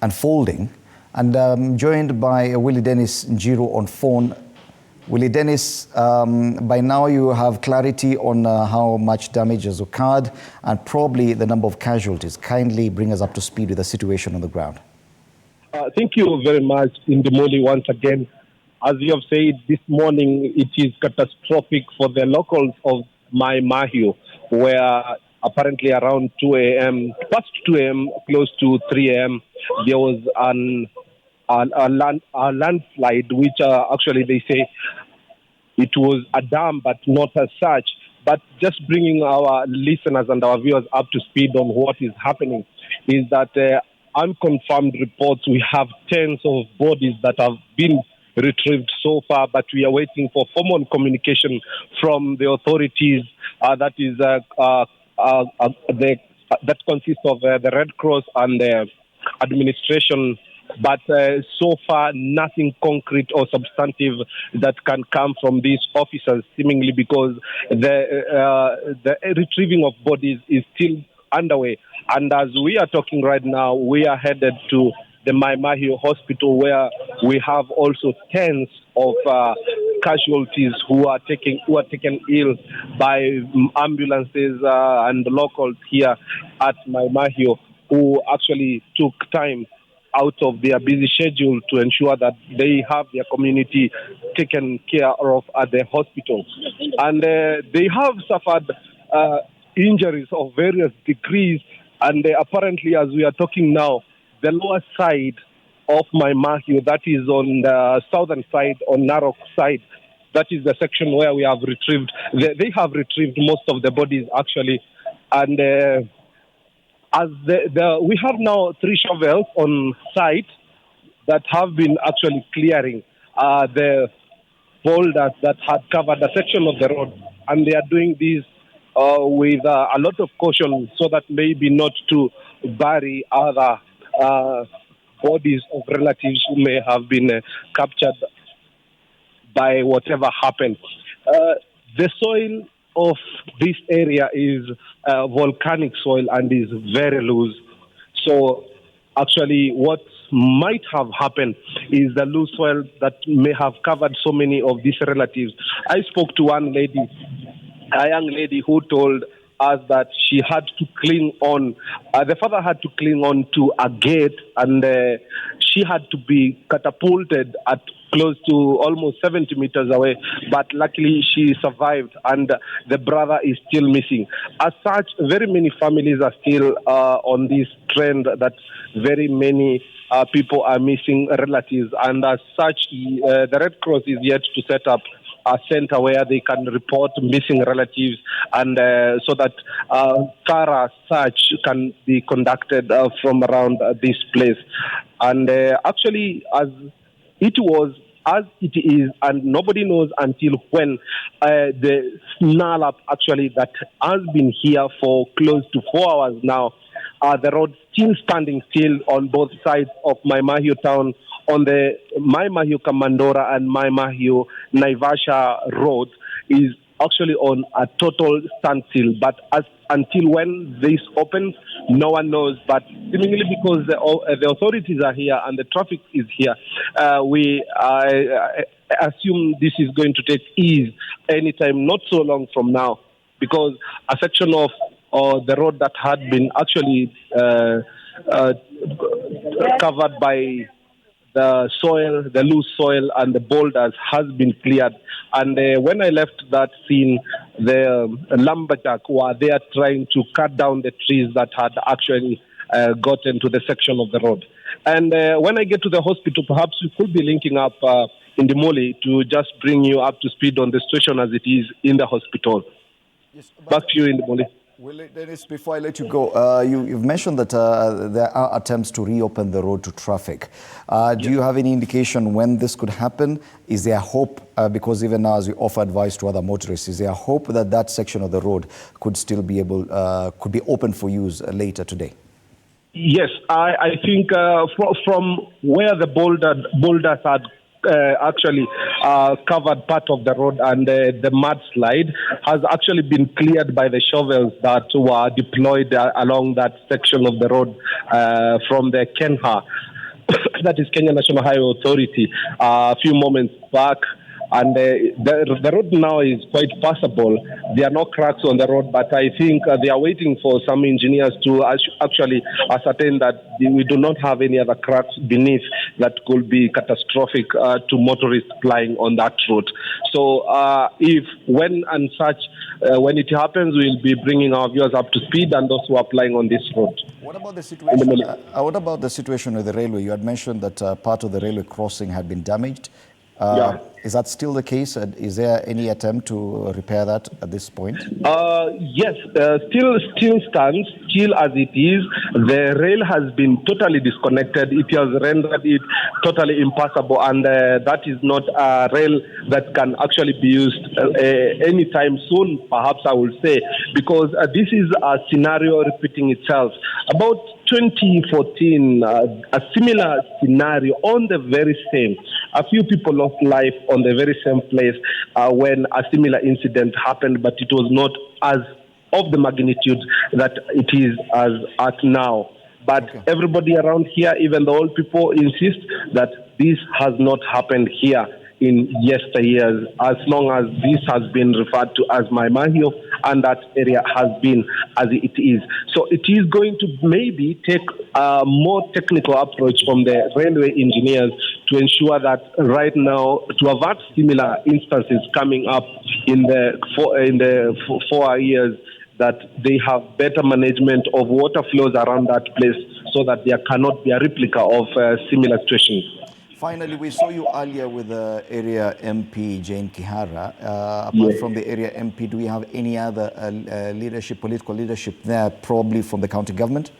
unfolding. And I'm joined by Willie Dennis Njiro on phone. Willie Dennis, by now you have clarity on how much damage has occurred and probably the number of casualties. Kindly bring us up to speed with the situation on the ground. Thank you very much, Indimoli, once again. As you have said, this morning it is catastrophic for the locals of Mai Mahiu, where apparently around 2 a.m., past 2 a.m., close to 3 a.m., there was a landslide, which actually they say it was a dam, but not as such. But just bringing our listeners and our viewers up to speed on what is happening is that unconfirmed reports, we have tens of bodies that have been retrieved so far, but we are waiting for formal communication from the authorities. That consists of the Red Cross and the administration. But so far, nothing concrete or substantive that can come from these officers, seemingly because the retrieving of bodies is still underway. And as we are talking right now, we are headed to the Mai Mahiu hospital, where we have also tens of casualties who are taken ill by ambulances and locals here at Mai Mahiu, who actually took time out of their busy schedule to ensure that they have their community taken care of at the hospital. And they have suffered injuries of various degrees. And apparently, as we are talking now, the lower side of Mai Mahiu, that is on the southern side, on Narok side, that is the section where we have retrieved, they have retrieved most of the bodies actually. And we have now 3 shovels on site that have been actually clearing the boulders that had covered a section of the road. And they are doing this with a lot of caution so that maybe not to bury other bodies of relatives who may have been captured by whatever happened. The soil of this area is volcanic soil and is very loose. So actually what might have happened is the loose soil that may have covered so many of these relatives. I spoke to one lady, a young lady who told us that she had to cling on, the father had to cling on to a gate, and she had to be catapulted at close to almost 70 meters away, but luckily she survived, and the brother is still missing. As such, very many families are still on this trend that very many people are missing relatives, and as such, the Red Cross is yet to set up a center where they can report missing relatives, and so that thorough search can be conducted from around this place. And actually, as it was, as it is, and nobody knows until when the snarl-up actually that has been here for close to 4 hours now, the road still standing still on both sides of Mai Mahiu town, on the Mai Mahiu Kamandora and Mai Mahiu Naivasha road is actually on a total standstill. But until when this opens, no one knows. But seemingly because the authorities are here and the traffic is here, we assume this is going to take ease anytime not so long from now, because a section of the road that had been actually covered by the soil, the loose soil and the boulders has been cleared. And when I left that scene, the lumberjack were there trying to cut down the trees that had actually gotten to the section of the road. And when I get to the hospital, perhaps we could be linking up in the Moli to just bring you up to speed on the situation as it is in the hospital. Yes, back to you in the Moli. Willie Dennis, before I let you go, you've mentioned that there are attempts to reopen the road to traffic. Do you have any indication when this could happen? Is there hope, because even now as we offer advice to other motorists, is there hope that that section of the road could still be able, could be open for use later today? Yes, I think from where the boulders had actually covered part of the road, and the mudslide has actually been cleared by the shovels that were deployed along that section of the road from the Kenha, that is Kenya National Highway Authority, a few moments back. And the road now is quite passable. There are no cracks on the road, but I think they are waiting for some engineers to actually ascertain that we do not have any other cracks beneath that could be catastrophic to motorists flying on that route. So when it happens, we'll be bringing our viewers up to speed and those who are flying on this road. What about the situation? What about the situation with the railway? You had mentioned that part of the railway crossing had been damaged. Yeah. Is that still the case? Is there any attempt to repair that at this point? Yes, still stands, still as it is. The rail has been totally disconnected. It has rendered it totally impassable, and that is not a rail that can actually be used anytime soon, perhaps I will say, because this is a scenario repeating itself. About 2014, a similar scenario on the very same. A few people lost life on the very same place when a similar incident happened, but it was not as of the magnitude that it is as at now. But everybody around here, even the old people, insist that this has not happened here in yesteryears, as long as this has been referred to as Mai Mahiu and that area has been as it is. So it is going to maybe take a more technical approach from the railway engineers to ensure that right now, to avert similar instances coming up in the 4 years, that they have better management of water flows around that place so that there cannot be a replica of similar situations. Finally, we saw you earlier with the area MP, Jane Kihara. Apart from the area MP, do we have any other political leadership there, probably from the county government?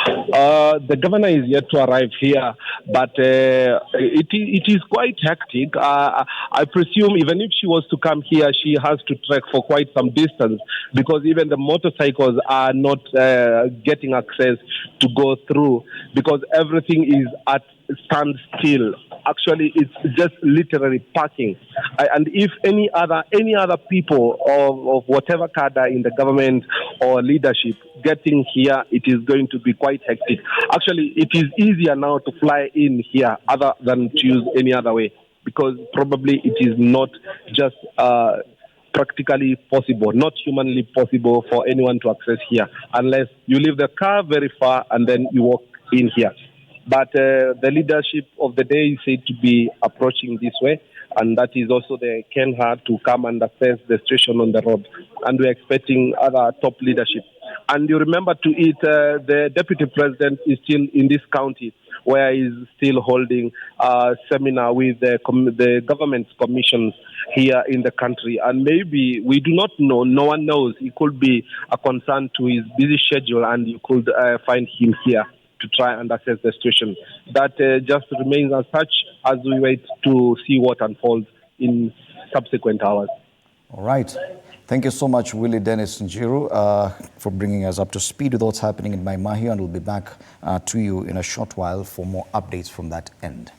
The governor is yet to arrive here, but it is quite hectic. I presume even if she was to come here, she has to trek for quite some distance because even the motorcycles are not getting access to go through because everything is at standstill. Actually, it's just literally parking. And if any other people of whatever cadre in the government or leadership getting here, it is going to be quite hectic. Actually, it is easier now to fly in here other than to use any other way because probably it is not just practically possible, not humanly possible for anyone to access here unless you leave the car very far and then you walk in here. But the leadership of the day is said to be approaching this way, and that is also the Kenha to come and assess the situation on the road. And we're expecting other top leadership. And you remember to it, the deputy president is still in this county, where he's still holding a seminar with the government's commissions here in the country. And maybe, we do not know, no one knows, it could be a concern to his busy schedule, and you could find him here to try and assess the situation. That just remains as such as we wait to see what unfolds in subsequent hours. All right. Thank you so much, Willie Dennis Njiru, for bringing us up to speed with what's happening in Mai Mahiu, and we'll be back to you in a short while for more updates from that end.